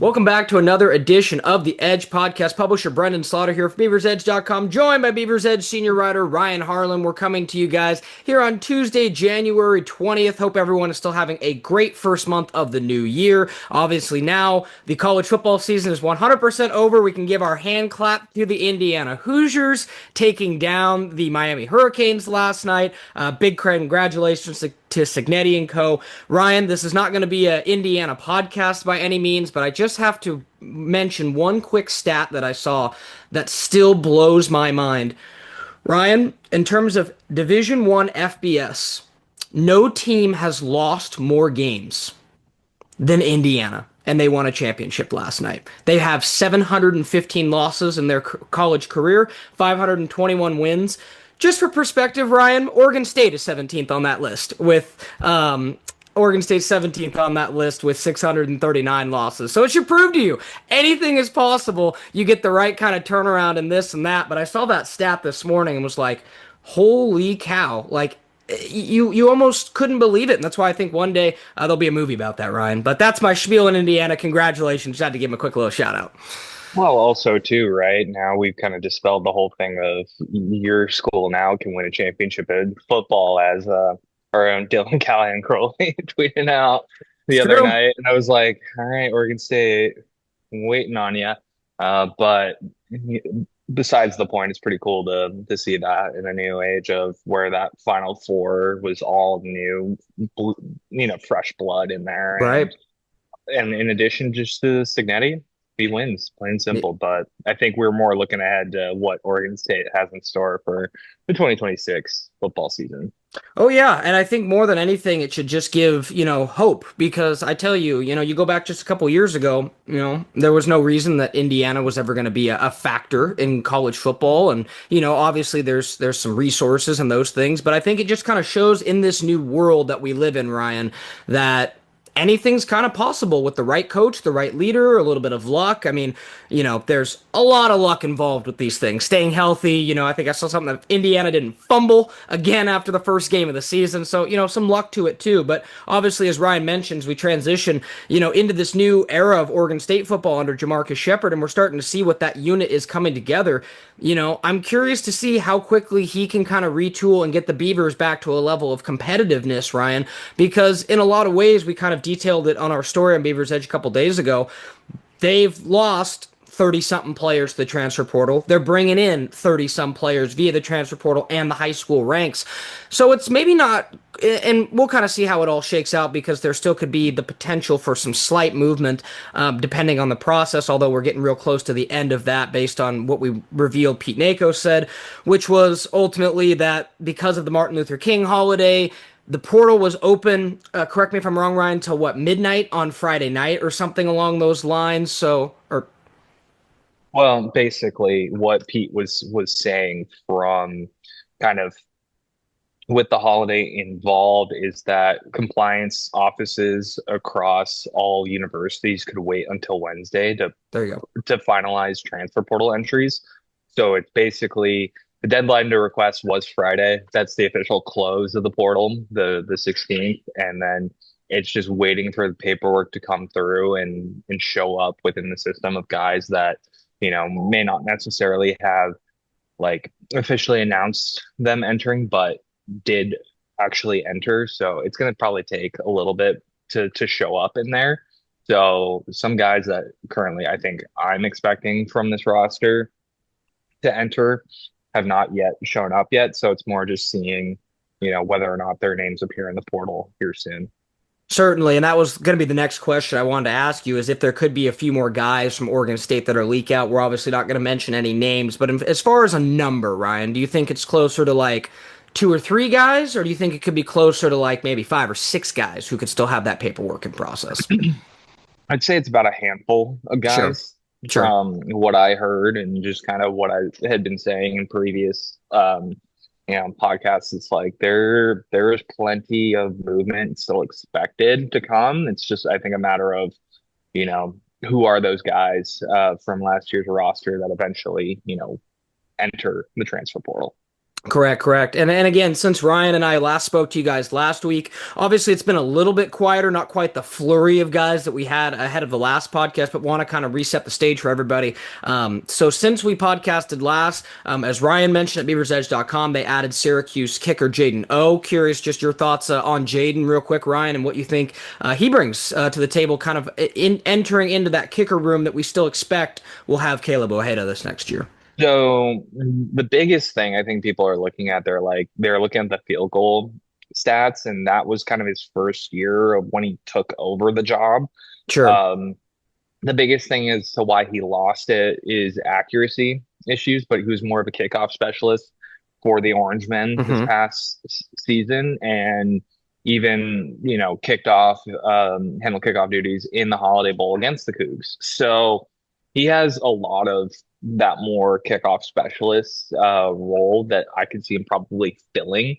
Welcome back to another edition of the Edge podcast. Publisher Brenden Slaughter here from BeaversEdge.com, joined by Beavers Edge senior writer Ryan Harlan. We're coming to you guys here on Tuesday, January 20th. Hope everyone is still having a great first month of the new year. Obviously, now the college football season is 100% over. We can give our hand clap to the Indiana Hoosiers taking down the Miami Hurricanes last night. Big congratulations to Signetti and Co. Ryan, this is not going to be an Indiana podcast by any means, but I just have to mention one quick stat that I saw that still blows my mind. Ryan, in terms of Division One FBS, no team has lost more games than Indiana, and they won a championship last night. They have 715 losses in their college career, 521 wins. Just for perspective, Ryan, Oregon State is 17th on that list with Oregon State 17th on that list with 639 losses. So it should prove to you anything is possible. You get the right kind of turnaround in this and that. But I saw that stat this morning and was like, holy cow. Like, you almost couldn't believe it. And that's why I think one day there'll be a movie about that, Ryan. But that's my spiel in Indiana. Congratulations. Just had to give him a quick little shout out. Well, also too, right? Now we've kind of dispelled the whole thing of your school now can win a championship in football as our own Dylan Callahan Crowley tweeted out It's the other true. night. And I was like, all right, Oregon State, I'm waiting on you. But besides the point, it's pretty cool to see that in a new age of where that Final Four was all new, fresh blood in there. Right. And in addition, just to Signetti, he wins, plain and simple. But I think we're more looking ahead to what Oregon State has in store for the 2026 football season. Oh yeah, and I think more than anything, it should just give, hope because I tell you, you go back just a couple years ago, there was no reason that Indiana was ever going to be a factor in college football, and obviously there's some resources and those things, but I think it just kind of shows in this new world that we live in, Ryan, that anything's kind of possible with the right coach, the right leader, a little bit of luck. I mean, there's a lot of luck involved with these things. Staying healthy, I think I saw something that Indiana didn't fumble again after the first game of the season. So, some luck to it too. But obviously, as Ryan mentions, we transition, into this new era of Oregon State football under JaMarcus Shephard, and we're starting to see what that unit is coming together. I'm curious to see how quickly he can kind of retool and get the Beavers back to a level of competitiveness, Ryan, because in a lot of ways, we kind of detailed it on our story on Beavers Edge a couple days ago. They've lost 30 something players to the transfer portal. They're bringing in 30 some players via the transfer portal and the high school ranks. So it's maybe not, and we'll kind of see how it all shakes out because there still could be the potential for some slight movement depending on the process, although we're getting real close to the end of that based on what we revealed Pete Nako said, which was ultimately that because of the Martin Luther King holiday, the portal was open, correct me if I'm wrong, Ryan, till what, midnight on Friday night or something along those lines. So, or Well, basically, what Pete was saying from kind of with the holiday involved is that compliance offices across all universities could wait until Wednesday there you go. to finalize transfer portal entries. So it's basically the deadline to request was Friday. That's the official close of the portal, the 16th, and then it's just waiting for the paperwork to come through and show up within the system of guys that, may not necessarily have like officially announced them entering, but did actually enter. So it's going to probably take a little bit to show up in there. So some guys that currently I think I'm expecting from this roster to enter have not yet shown up yet. So it's more just seeing, whether or not their names appear in the portal here soon. Certainly, and that was going to be the next question I wanted to ask you is if there could be a few more guys from Oregon State that are leak out. We're obviously not going to mention any names, but as far as a number, Ryan, do you think it's closer to like two or three guys, or do you think it could be closer to like maybe five or six guys who could still have that paperwork in process? I'd say it's about a handful of Sure, guys sure. from what I heard and just kind of what I had been saying in previous podcasts. It's like there is plenty of movement still expected to come. It's just I think a matter of, you know, who are those guys from last year's roster that eventually, enter the transfer portal. Correct. And again, since Ryan and I last spoke to you guys last week, obviously it's been a little bit quieter, not quite the flurry of guys that we had ahead of the last podcast, but want to kind of reset the stage for everybody. So since we podcasted last, as Ryan mentioned at BeaversEdge.com, they added Syracuse kicker Jaden O. Curious just your thoughts on Jaden real quick, Ryan, and what you think he brings to the table, kind of entering into that kicker room that we still expect will have Caleb Ojeda this next year. So the biggest thing I think people are looking at, they're looking at the field goal stats, and that was kind of his first year of when he took over the job. Sure. Um, the biggest thing as to why he lost it is accuracy issues, but he was more of a kickoff specialist for the Orange Men this Hmm. past season, and even kicked off handled kickoff duties in the Holiday Bowl against the Cougs. So he has a lot of that more kickoff specialist role that I could see him probably filling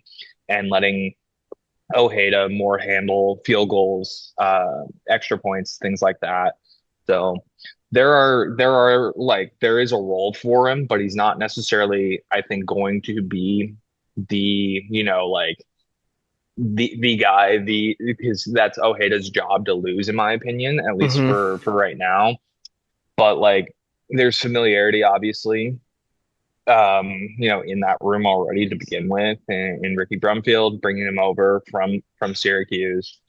and letting Ojeda more handle field goals, extra points, things like that. So there is a role for him, but he's not necessarily, I think, going to be the, the guy, the because that's Ojeda's job to lose, in my opinion, at least Hmm. for right now. But like there's familiarity, obviously, in that room already to begin with, and Ricky Brumfield bringing him over from Syracuse.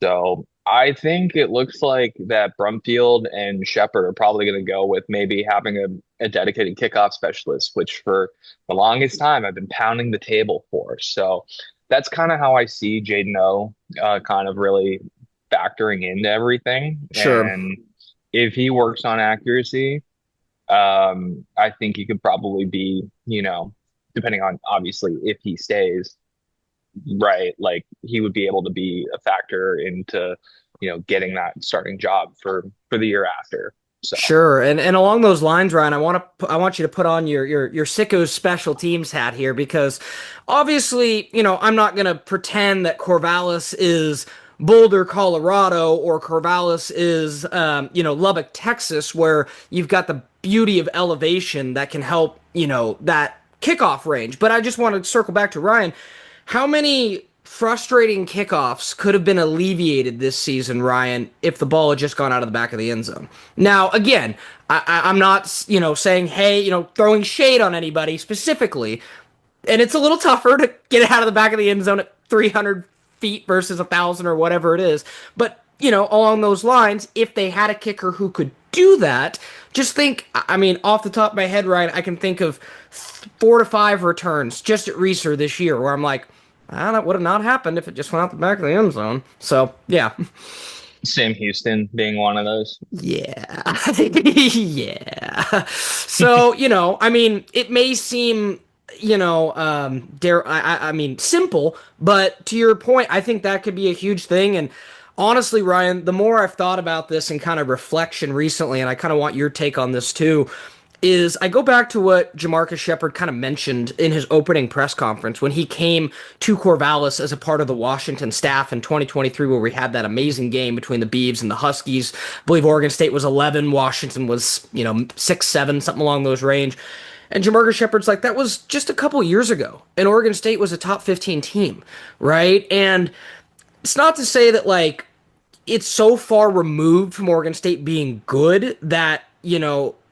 So I think it looks like that Brumfield and Shepherd are probably going to go with maybe having a dedicated kickoff specialist, which for the longest time I've been pounding the table for. So that's kind of how I see Jaden O kind of really factoring into everything. Sure. And if he works on accuracy, I think he could probably be, depending on obviously if he stays, right, like he would be able to be a factor into, getting that starting job for the year after. So Sure, and along those lines, Ryan, I want you to put on your sickos special teams hat here because obviously, I'm not gonna pretend that Corvallis is Boulder, Colorado, or Corvallis is Lubbock, Texas, where you've got the beauty of elevation that can help, that kickoff range. But I just want to circle back to Ryan. How many frustrating kickoffs could have been alleviated this season, Ryan, if the ball had just gone out of the back of the end zone? Now, again, I'm not, saying, hey, throwing shade on anybody specifically, and it's a little tougher to get it out of the back of the end zone at 300 feet versus 1,000 or whatever it is. But, along those lines, if they had a kicker who could do that, just think, I mean, off the top of my head, Ryan, I can think of 4 to 5 returns just at Reeser this year where I'm like, ah, that would have not happened if it just went out the back of the end zone. So, yeah. Sam Houston being one of those. Yeah. Yeah. So, I mean, it may seem, I mean, simple, but to your point, I think that could be a huge thing. And honestly, Ryan, the more I've thought about this and kind of reflection recently, and I kind of want your take on this too, is I go back to what JaMarcus Shephard kind of mentioned in his opening press conference when he came to Corvallis as a part of the Washington staff in 2023, where we had that amazing game between the Beavs and the Huskies. I believe Oregon State was 11, Washington was, 6, 7, something along those range. And JaMarcus Shephard's like, that was just a couple years ago, and Oregon State was a top 15 team, right? And it's not to say that, like, it's so far removed from Oregon State being good that,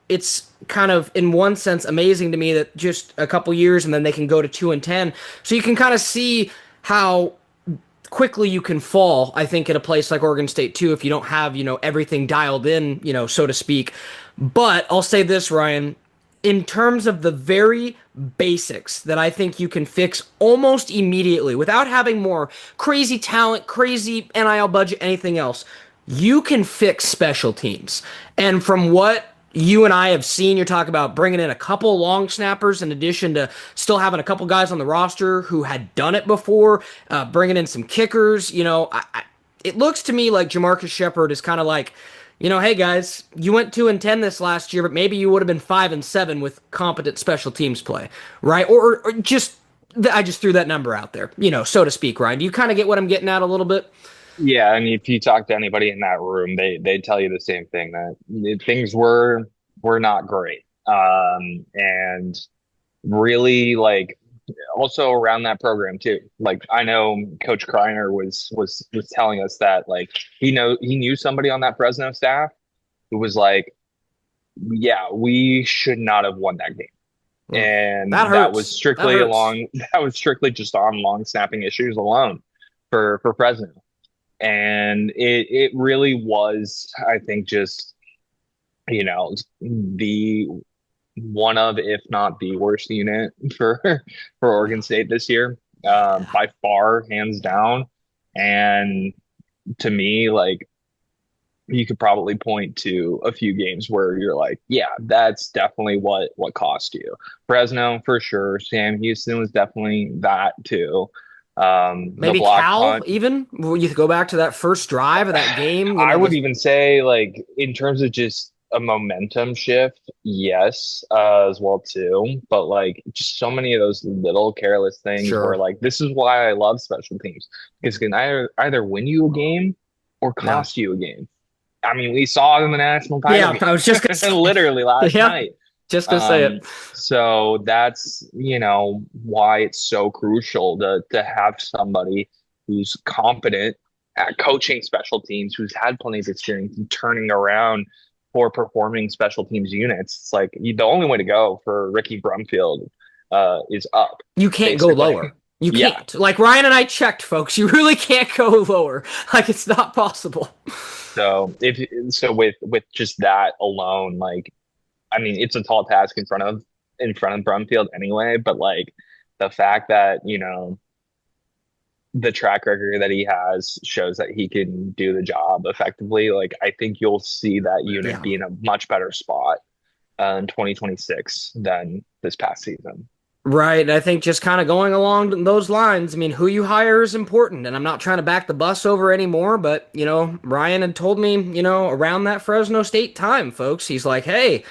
it's kind of in one sense amazing to me that just a couple years and then they can go to 2-10. So you can kind of see how quickly you can fall, I think, at a place like Oregon State too, if you don't have, everything dialed in, so to speak. But I'll say this, Ryan, in terms of the very basics that I think you can fix almost immediately without having more crazy talent, crazy NIL budget, anything else, you can fix special teams. And from what you and I have seen, you're talking about bringing in a couple long snappers in addition to still having a couple guys on the roster who had done it before, bringing in some kickers. It looks to me like JaMarcus Shephard is kind of like, hey guys, you went 2-10 this last year, but maybe you would have been 5-7 with competent special teams play, right? Or just I just threw that number out there, so to speak, Ryan. Do you kind of get what I'm getting at a little bit? Yeah, I mean, if you talk to anybody in that room, they tell you the same thing, that things were not great. And really, like, also around that program too. Like I know Coach Kreiner was telling us that like he knew somebody on that Fresno staff who was like, yeah, we should not have won that game. Mm. That And hurts. That hurts. that was strictly just on long snapping issues alone for Fresno. And it really was, I think, just, the one of, if not the worst unit for Oregon State this year, by far, hands down. And to me, like you could probably point to a few games where you're like, yeah, that's definitely what cost you. Fresno for sure. Sam Houston was definitely that too. The Maybe block Cal, punt. even. When you go back to that first drive of that game, I would the even say, like, in terms of just a momentum shift, yes, as well too. But like, just so many of those little careless things where, sure. like, this is why I love special teams because it can either win you a game or Yeah. cost you a game. I mean, we saw it in the national title Yeah, game I was just gonna say. literally last Yeah, night. just gonna say Um, it. so that's, why it's so crucial to have somebody who's competent at coaching special teams, who's had plenty of experience in turning around for performing special teams units. It's like the only way to go for Ricky Brumfield is up, You can't go basically. lower. You Yeah. can't. Like Ryan and I checked, folks. You really can't go lower. Like it's not possible. So with just that alone, like I mean, it's a tall task in front of Brumfield anyway, but like the fact that, the track record that he has shows that he can do the job effectively. Like I think you'll see that unit Yeah. be in a much better spot in 2026 than this past season. Right. And I think just kind of going along those lines, I mean, who you hire is important. And I'm not trying to back the bus over anymore, but, Ryan had told me, around that Fresno State time, folks, he's like, hey,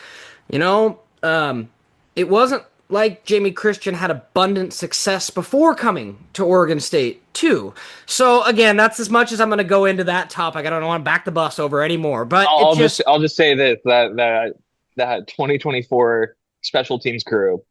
you know, um, it wasn't like Jamie Christian had abundant success before coming to Oregon State, too. So, again, that's as much as I'm going to go into that topic. I don't want to back the bus over anymore, but I'll, it I'll just just, I'll just say this that 2024 special teams crew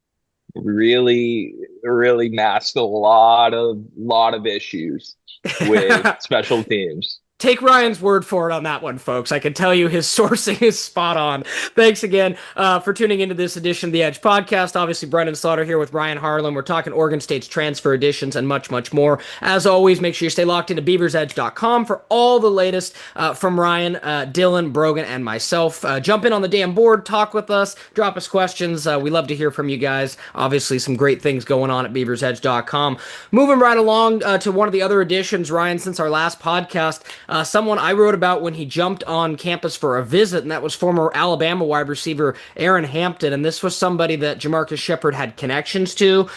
really, really masked a lot of issues with special teams. take Ryan's word for it on that one, folks. I can tell you his sourcing is spot on. Thanks again for tuning into this edition of the Edge podcast. Obviously, Brendan Slaughter here with Ryan Harlan. We're talking Oregon State's transfer editions and much, much more. As always, make sure you stay locked into BeaversEdge.com for all the latest from Ryan, Dylan, Brogan, and myself. Jump in on the damn board, talk with us, drop us questions. We love to hear from you guys. Obviously, some great things going on at BeaversEdge.com. Moving right along to one of the other editions, Ryan, since our last podcast. Someone I wrote about when he jumped on campus for a visit, and that was former Alabama wide receiver Aaron Hampton. And this was somebody that JaMarcus Shephard had connections to.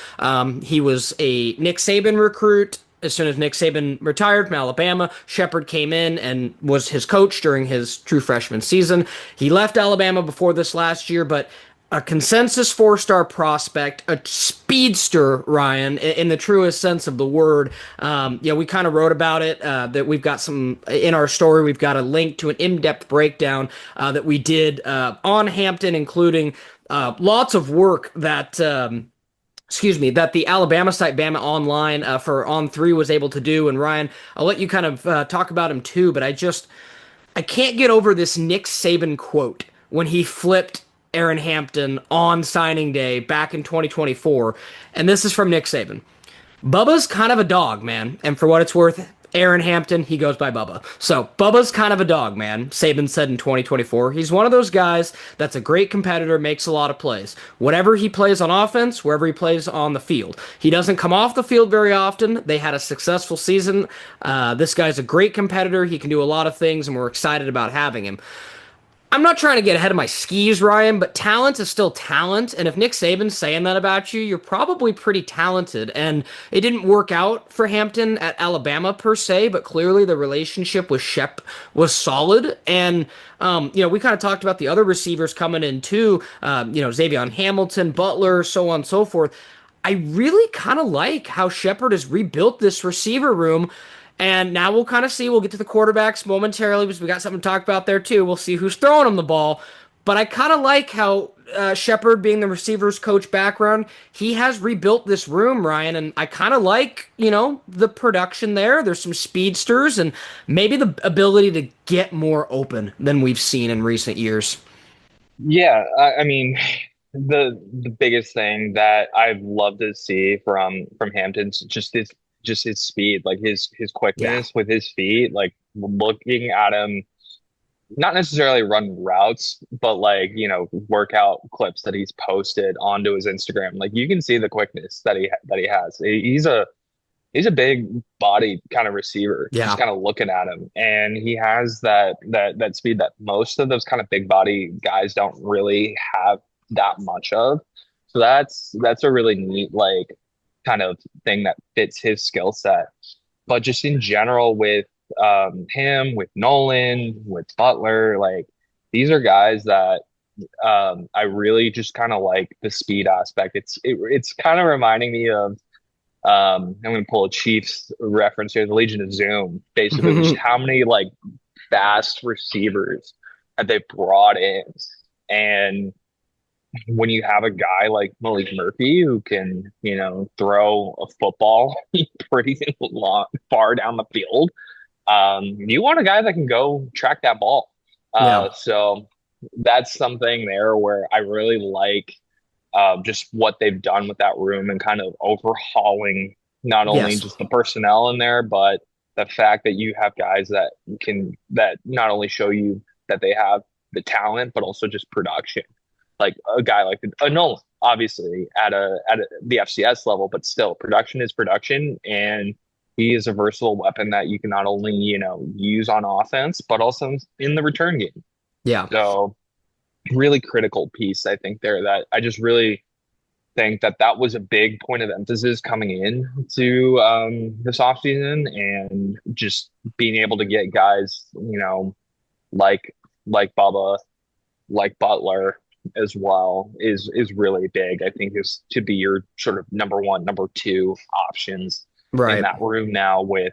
He was a Nick Saban recruit. As soon as Nick Saban retired from Alabama, Shephard came in and was his coach during his true freshman season. He left Alabama before this last year, but a consensus four-star prospect, a speedster, Ryan, in the truest sense of the word. We kind of wrote about it. That we've got some in our story. We've got a link to an in-depth breakdown that we did on Hampton, including lots of work that. That the Alabama site Bama Online for On3 was able to do. And Ryan, I'll let you kind of talk about him too, but I can't get over this Nick Saban quote when he flipped Aaron Hampton on signing day back in 2024. And this is from Nick Saban. Bubba's kind of a dog, man. And for what it's worth, Aaron Hampton, he goes by Bubba. So Bubba's kind of a dog, man, Saban said in 2024. He's one of those guys that's a great competitor, makes a lot of plays. Whatever he plays on offense, wherever he plays on the field. He doesn't come off the field very often. They had a successful season. This guy's a great competitor. He can do a lot of things, and we're excited about having him. I'm not trying to get ahead of my skis, Ryan, but talent is still talent. And if Nick Saban's saying that about you, you're probably pretty talented. And it didn't work out for Hampton at Alabama per se, but clearly the relationship with Shep was solid. And, we kind of talked about the other receivers coming in too, Xavier Hamilton, Butler, so on and so forth. I really kind of like how Shepherd has rebuilt this receiver room. And now we'll kind of see. We'll get to the quarterbacks momentarily because we got something to talk about there too. We'll see who's throwing them the ball. But I kind of like how Shephard being the receivers coach background, he has rebuilt this room, Ryan, and I kind of like, the production there. There's some speedsters and maybe the ability to get more open than we've seen in recent years. Yeah, I mean, the biggest thing that I'd love to see from Hampton's just his speed, like his Yeah. quickness with his feet, like looking at him, not necessarily run routes, but like, workout clips that he's posted onto his Instagram. Like you can see the quickness that he has. He's a big body kind of receiver, just Yeah. kind of looking at him. And he has that speed that most of those kind of big body guys don't really have that much of. So that's a really neat like kind of thing that fits his skill set. But just in general with him, with Nolan, with Butler, like these are guys that I really just kind of like the speed aspect. It's kind of reminding me of I'm going to pull a Chiefs reference here, the Legion of Zoom, basically, with just how many like fast receivers that they brought in. And when you have a guy like Malik Murphy who can, throw a football pretty long, far down the field, you want a guy that can go track that ball. Yeah. So that's something there where I really like just what they've done with that room and kind of overhauling not only Yes. just the personnel in there, but the fact that you have guys that not only show you that they have the talent, but also just production. Like a guy like a Nolan, obviously at the FCS level, but still production is production, and he is a versatile weapon that you can not only use on offense, but also in the return game. Yeah. So really critical piece, I think, there that I just really think that was a big point of emphasis coming in to this offseason, and just being able to get guys, like Bubba, like Butler as well is really big. I think is to be your sort of number one, number two options in Right. that room now with,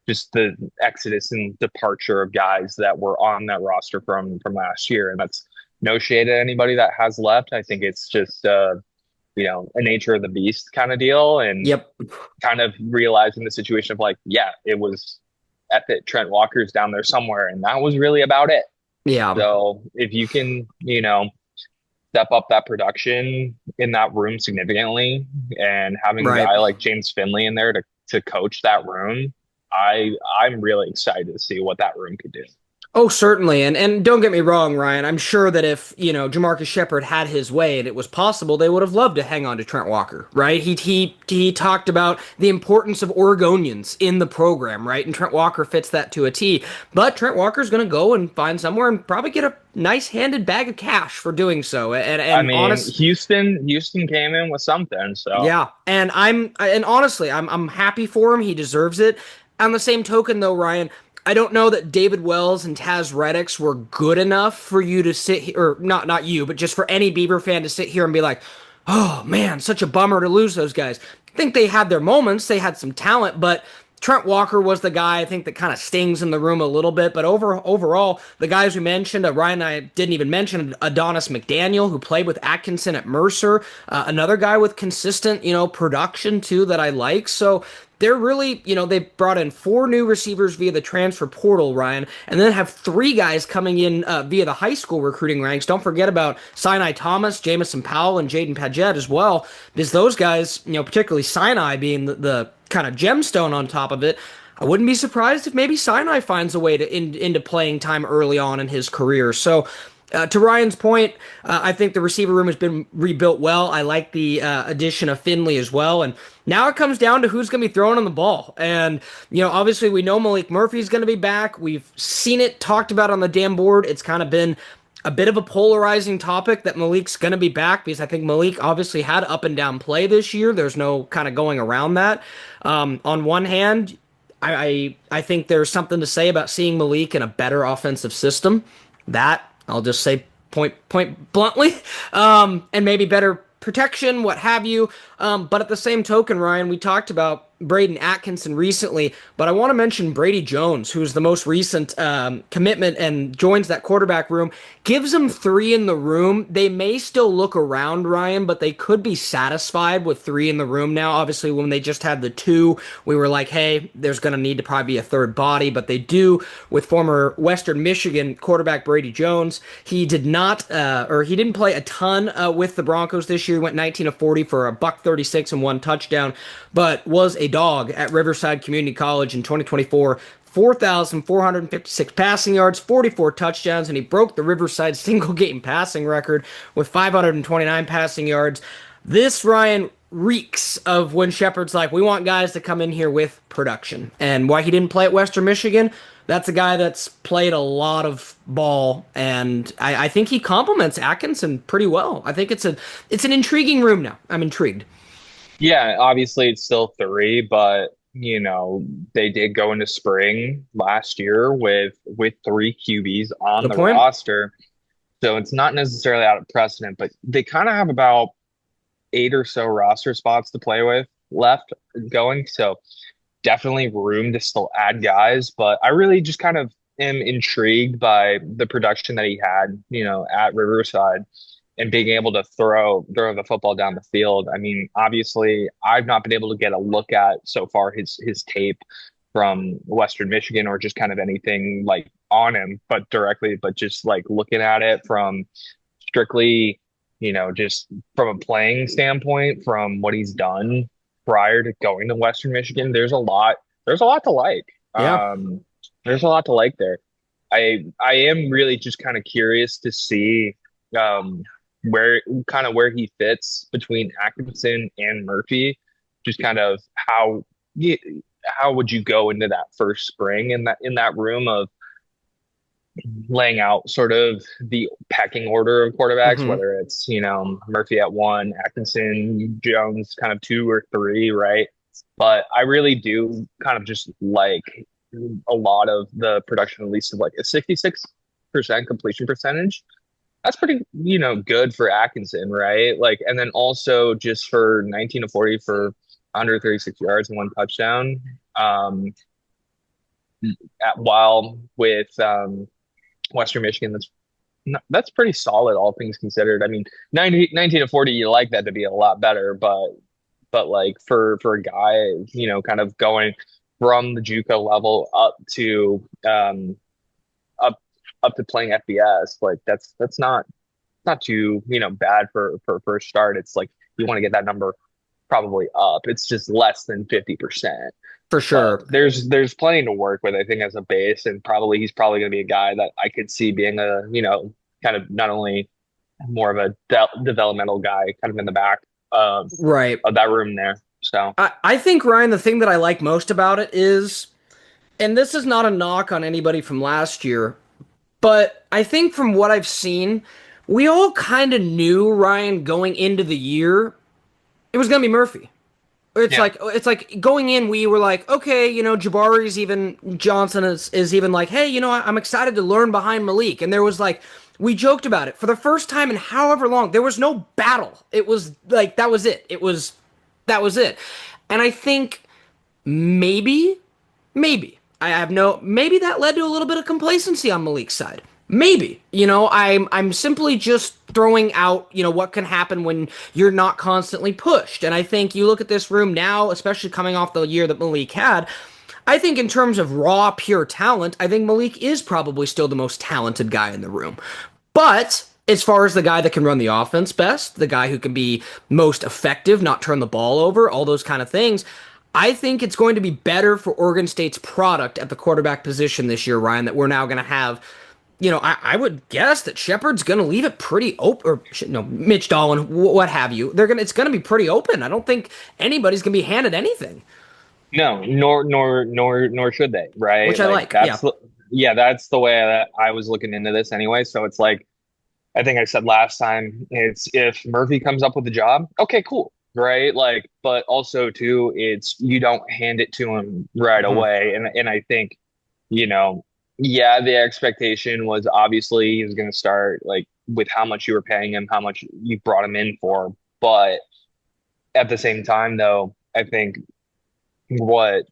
just the exodus and departure of guys that were on that roster from last year. And that's no shade at anybody that has left. I think it's just a nature of the beast kind of deal, and Yep. kind of realizing the situation of like, yeah, it was epic. Trent Walker's down there somewhere, and that was really about it. Yeah. So if you can, step up that production in that room significantly, and having a Right. guy like James Finley in there to coach that room, I'm really excited to see what that room could do. Oh, certainly. And don't get me wrong, Ryan. I'm sure that if, JaMarcus Shephard had his way and it was possible, they would have loved to hang on to Trent Walker, right? He talked about the importance of Oregonians in the program, right? And Trent Walker fits that to a T. But Trent Walker's going to go and find somewhere and probably get a nice handed bag of cash for doing so. And I and mean, honest, Houston came in with something, so yeah. And honestly, I'm happy for him. He deserves it. On the same token, though, Ryan, I don't know that David Wells and Taz Reddix were good enough for you to sit here, or not you, but just for any Beaver fan to sit here and be like, oh man, such a bummer to lose those guys. I think they had their moments, they had some talent, but Trent Walker was the guy I think that kind of stings in the room a little bit. But overall, the guys we mentioned, Ryan and I didn't even mention Adonis McDaniel, who played with Atkinson at Mercer, another guy with consistent, production too that I like. So they're really, they brought in 4 new receivers via the transfer portal, Ryan, and then have 3 guys coming in via the high school recruiting ranks. Don't forget about Sinai Thomas, Jamison Powell, and Jaden Paget as well, because those guys, particularly Sinai being the kind of gemstone on top of it. I wouldn't be surprised if maybe Sinai finds a way into playing time early on in his career. So, to Ryan's point, I think the receiver room has been rebuilt well. I like the addition of Finley as well. And now it comes down to who's going to be throwing on the ball. And, obviously we know Malik Murphy's going to be back. We've seen it talked about on the damn board. It's kind of been a bit of a polarizing topic that Malik's going to be back, because I think Malik obviously had up and down play this year. There's no kind of going around that. On one hand, I think there's something to say about seeing Malik in a better offensive system. That I'll just say point bluntly, and maybe better protection, what have you. But at the same token, Ryan, we talked about Braden Atkinson recently, but I want to mention Brady Jones, who's the most recent commitment and joins that quarterback room. Gives them three in the room. They may still look around, Ryan, but they could be satisfied with three in the room now. Obviously, when they just had the two, we were like, hey, there's going to need to probably be a third body, but they do with former Western Michigan quarterback Brady Jones. He did not, or he didn't play a ton with the Broncos this year. He went 19 of 40 for a buck 36 and one touchdown, but was a dog at Riverside Community College in 2024. 4,456 passing yards, 44 touchdowns, and he broke the Riverside single game passing record with 529 passing yards. This, Ryan, reeks of when Shepherd's like, we want guys to come in here with production. And why he didn't play at Western Michigan, that's a guy that's played a lot of ball, and I think he complements Atkinson pretty well. I think it's an intriguing room now. I'm intrigued. Yeah, obviously it's still three, but they did go into spring last year with three QBs on Good the point. roster. So it's not necessarily out of precedent, but they kind of have about eight or so roster spots to play with left going. So definitely room to still add guys, but I really just kind of am intrigued by the production that he had, at Riverside and being able to throw the football down the field. I mean, obviously, I've not been able to get a look at so far his tape from Western Michigan or just kind of anything like on him, but directly, but just like looking at it from strictly, just from a playing standpoint, from what he's done prior to going to Western Michigan, there's a lot to like. Yeah. There's a lot to like there. I am really just kind of curious to see um where he fits between Atkinson and Murphy. Just kind of how would you go into that first spring in that room of laying out sort of the pecking order of quarterbacks, Hmm. whether it's, Murphy at one, Atkinson, Jones kind of two or three, right? But I really do kind of just like a lot of the production, at least of like a 66% completion percentage. That's pretty, good for Atkinson, right? Like, and then also just for 19 to 40 for 136 yards and one touchdown. Um, while with Western Michigan, that's pretty solid, all things considered. I mean, 19 to 40, you like that to be a lot better, but like for a guy, kind of going from the JUCO level up up to playing FBS, like that's not too bad for first start. It's like you want to get that number probably up. It's just less than 50%. For But sure. there's plenty to work with, I think, as a base, and he's probably going to be a guy that I could see being a kind of not only more of a developmental guy, kind of in the back of Right. of that room there. So I think, Ryan, the thing that I like most about it is, and this is not a knock on anybody from last year, but I think from what I've seen, we all kind of knew, Ryan, going into the year, it was going to be Murphy. yeah, It's like going in, we were like, okay, Jabari's even Johnson is even like, hey, I'm excited to learn behind Malik. And there was like, we joked about it for the first time in however long. There was no battle. It was like that was it. That was it. And I think maybe, maybe I have no maybe that led to a little bit of complacency on Malik's side. Maybe. I'm simply just throwing out, what can happen when you're not constantly pushed. And I think you look at this room now, especially coming off the year that Malik had, I think in terms of raw pure talent, I think Malik is probably still the most talented guy in the room. But as far as the guy that can run the offense best, the guy who can be most effective, not turn the ball over, all those kind of things, I think it's going to be better for Oregon State's product at the quarterback position this year, Ryan, that we're now going to have. I would guess that Shepard's going to leave it pretty open, or no, Mitch Dolan, what have you. It's going to be pretty open. I don't think anybody's going to be handed anything, no, nor should they, which right? I Like like. Yeah. that's the way that I was looking into this anyway. So it's like I think I said last time, it's if Murphy comes up with a job, okay, cool, right? Like, but also too, it's you don't hand it to him right Hmm. away, and I think, you know, yeah, the expectation was obviously he was going to start like with how much you were paying him, how much you brought him in for, but at the same time, though, I think what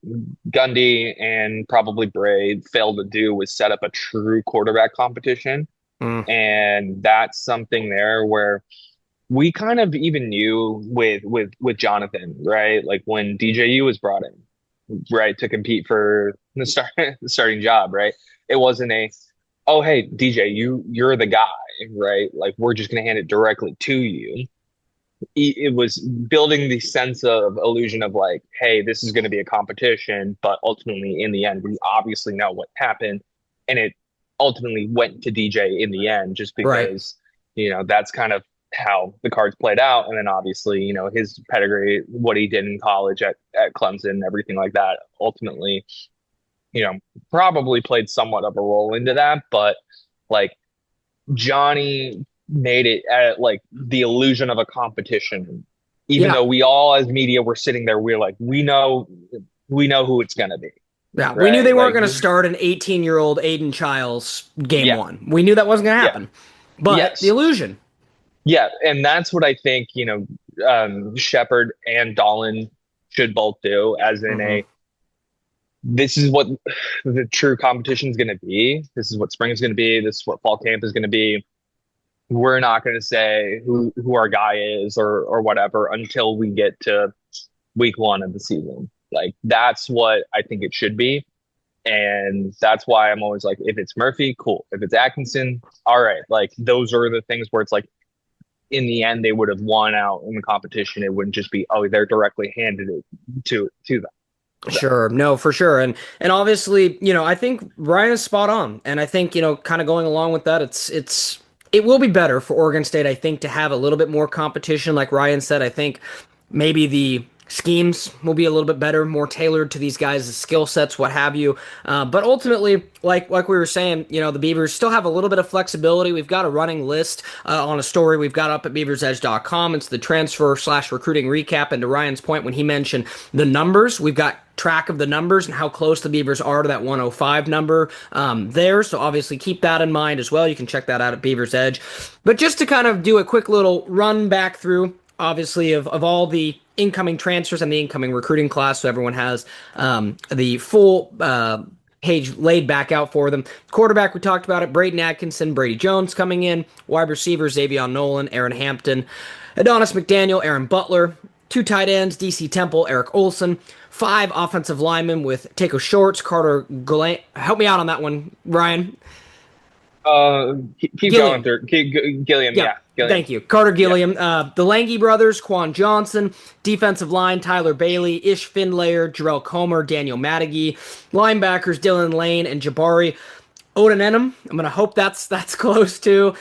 Gundy and probably Bray failed to do was set up a true quarterback competition. Mm, And that's something there where we kind of even knew with Jonathan, right? Like when DJU was brought in, right, to compete for the starting job, right? It wasn't a, oh hey DJ, you're the guy, right? Like we're just gonna hand it directly to you. It was building the sense of illusion of like, hey, this is going to be a competition, but ultimately in the end, we obviously know what happened, and it ultimately went to DJ in the end, just right. because that's kind of how the cards played out, and then obviously his pedigree, what he did in college at Clemson, everything like that, ultimately you know probably played somewhat of a role into that, but like Johnny made it at like the illusion of a competition. Even Yeah. though we all as media were sitting there, we're like, we know who it's gonna be, Yeah. We knew right? they weren't Like, going to start an 18-year-old Aiden Childs game yeah, one. We knew that wasn't going to yeah, happen. But the yes, illusion. yeah, and that's what I think. Shepard and Dolan should both do, as in Hmm. a this is what the true competition is going to be. This is what spring is going to be. This is what fall camp is going to be. We're not going to say who our guy is or whatever until we get to week one of the season. Like that's what I think it should be. And that's why I'm always like, if it's Murphy, cool. If it's Atkinson, all right. Like those are the things where it's like in the end they would have won out in the competition. It wouldn't just be, oh, they're directly handed it to them. So Sure, no, for sure, and obviously, I think Ryan is spot on, and I think kind of going along with that, it will be better for Oregon State, I think, to have a little bit more competition, like Ryan said. I think maybe the schemes will be a little bit better, more tailored to these guys' skill sets, what have you. But ultimately, like we were saying, the Beavers still have a little bit of flexibility. We've got a running list on a story we've got up at BeaversEdge.com. It's the transfer/recruiting recap. And to Ryan's point, when he mentioned the numbers, we've got track of the numbers and how close the Beavers are to that 105 number there. So obviously keep that in mind as well. You can check that out at Beavers Edge. But just to kind of do a quick little run back through, obviously, of all the incoming transfers and the incoming recruiting class, so everyone has the full page laid back out for them. Quarterback, we talked about it. Braden Atkinson, Brady Jones coming in. Wide receivers, Xavier Nolan, Aaron Hampton, Adonis McDaniel, Aaron Butler. Two tight ends, DC Temple, Eric Olson. Five offensive linemen with Takeo Shorts, Carter Goulet. Help me out on that one, Ryan. keep going Gilliam. through. Gilliam, Yeah, yeah, Gilliam, thank you. Carter yeah. Gilliam. The Lange brothers, Quan Johnson. Defensive line, Tyler Bailey, Ish Finlayer, Jarrell Comer, Daniel Madigy. Linebackers, Dylan Lane and Jabari Odenenum. I'm going to hope that's close to.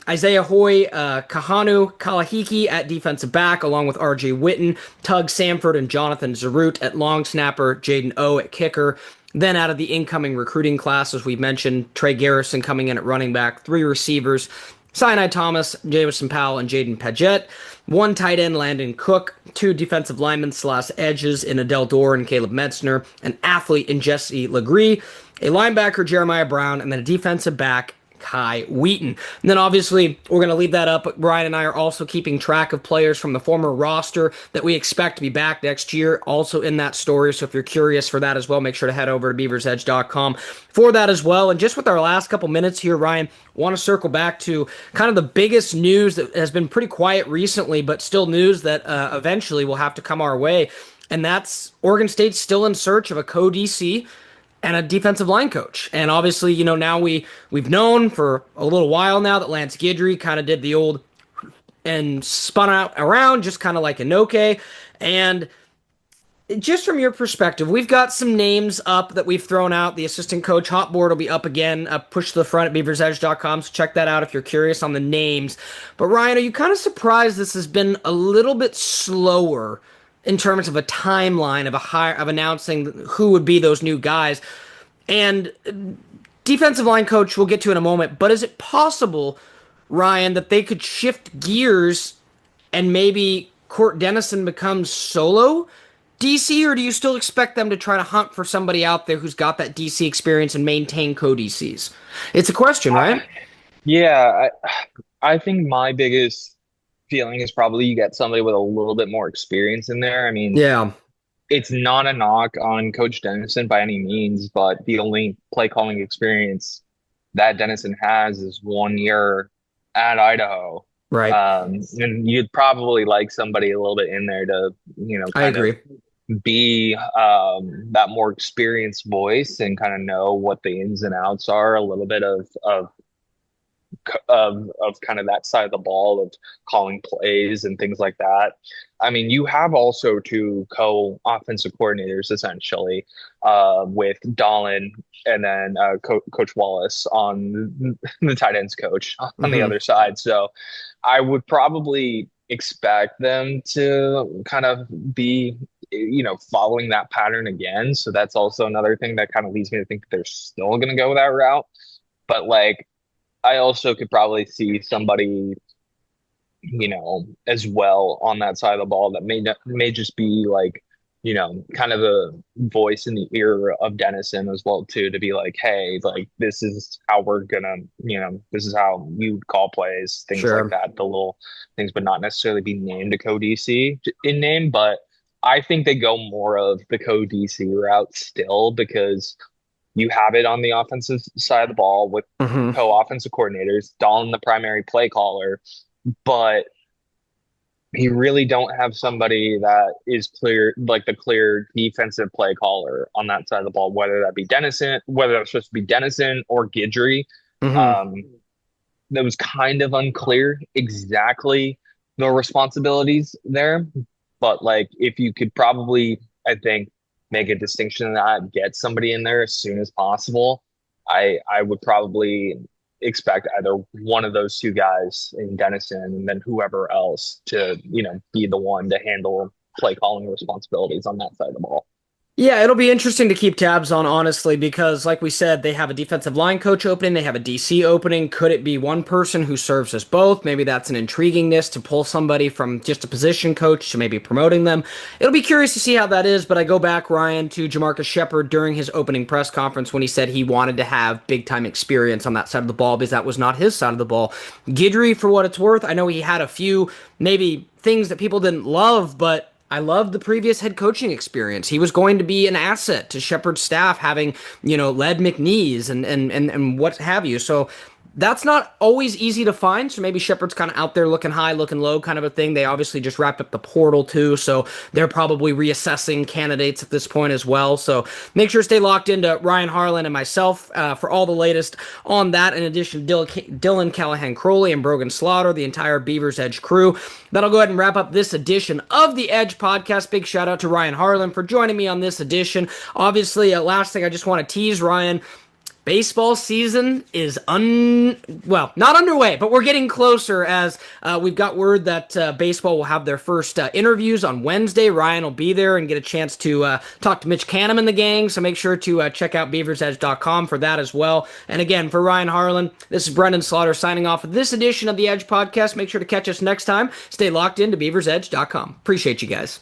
Isaiah Hoy, Kahanu Kalahiki at defensive back, along with RJ Witten, Tug Samford, and Jonathan Zarut at long snapper, Jaden O at kicker. Then out of the incoming recruiting class, as we mentioned, Trey Garrison coming in at running back, three receivers, Sinai Thomas, Jamison Powell, and Jaden Paget. One tight end, Landon Cook. Two defensive linemen slash edges in Adele Dorr and Caleb Metzner. An athlete in Jesse Legree. A linebacker, Jeremiah Brown. And then a defensive back, Kai Wheaton. And then obviously we're going to leave that up. Brian and I are also keeping track of players from the former roster that we expect to be back next year, also in that story. So if you're curious for that as well, make sure to head over to beaversedge.com for that as well. And just with our last couple minutes here, Ryan, want to circle back to kind of the biggest news that has been pretty quiet recently, but still news that eventually will have to come our way. And that's Oregon State still in search of a co-DC and a defensive line coach. And obviously, now we've known for a little while now that Lance Guidry kind of did the old and spun out around just kind of like Inoke. And just from your perspective, we've got some names up that we've thrown out. The assistant coach hot board will be up again, push to the front at beaversedge.com. So check that out if you're curious on the names. But Ryan, are you kind of surprised this has been a little bit slower in terms of a timeline of announcing who would be those new guys? And defensive line coach we'll get to in a moment, but is it possible, Ryan, that they could shift gears and maybe Court Dennison becomes solo DC, or do you still expect them to try to hunt for somebody out there who's got that DC experience and maintain co-DCs? It's a question, I, right? yeah, I think my biggest feeling is probably you get somebody with a little bit more experience in there. I mean, Yeah. it's not a knock on Coach Dennison by any means, but the only play calling experience that Dennison has is 1 year at Idaho. Right. And you'd probably like somebody a little bit in there to, I kind of agree. be that more experienced voice and kind of know what the ins and outs are, a little bit of kind of that side of the ball of calling plays and things like that. I mean, you have also two co-offensive coordinators essentially, with Dolan and then Coach Wallace on the tight ends coach on the Hmm. other side. So I would probably expect them to kind of be, following that pattern again. So that's also another thing that kind of leads me to think that they're still going to go that route. But like, I also could probably see somebody, as well on that side of the ball that may just be like, kind of a voice in the ear of Dennison as well too, to be like, hey, like this is how we're gonna, this is how you call plays, things like Sure. that, the little things, but not necessarily be named a co-DC in name. But I think they go more of the co-DC route still because you have it on the offensive side of the ball with Hmm. co-offensive coordinators, Dahlin the primary play caller, but you really don't have somebody that is clear, like the clear defensive play caller on that side of the ball, whether that be Dennison, whether that's supposed to be Dennison or Guidry. Hmm. Um, that was kind of unclear exactly the responsibilities there. But like, if you could probably, I think, make a distinction in that, get somebody in there as soon as possible. I would probably expect either one of those two guys in Denison and then whoever else to, be the one to handle play calling responsibilities on that side of the ball. Yeah, it'll be interesting to keep tabs on, honestly, because like we said, they have a defensive line coach opening, they have a DC opening. Could it be one person who serves as both? Maybe that's an intriguingness to pull somebody from just a position coach to maybe promoting them. It'll be curious to see how that is, but I go back, Ryan, to JaMarcus Shephard during his opening press conference when he said he wanted to have big time experience on that side of the ball because that was not his side of the ball. Guidry, for what it's worth, I know he had a few maybe things that people didn't love, but I loved the previous head coaching experience. He was going to be an asset to Shepard's staff, having, led McNeese and what have you. So that's not always easy to find. So maybe Shepard's kind of out there looking high, looking low kind of a thing. They obviously just wrapped up the portal too. So they're probably reassessing candidates at this point as well. So make sure to stay locked into Ryan Harlan and myself for all the latest on that. In addition to Dylan Callahan Crowley and Brogan Slaughter, the entire Beavers Edge crew. That'll go ahead and wrap up this edition of the Edge podcast. Big shout out to Ryan Harlan for joining me on this edition. Obviously, last thing I just want to tease, Ryan. Baseball season is not underway, but we're getting closer as we've got word that baseball will have their first interviews on Wednesday. Ryan will be there and get a chance to talk to Mitch Canham and the gang, so make sure to check out BeaversEdge.com for that as well. And again, for Ryan Harlan, this is Brenden Slaughter signing off of this edition of the Edge podcast. Make sure to catch us next time. Stay locked into BeaversEdge.com. Appreciate you guys.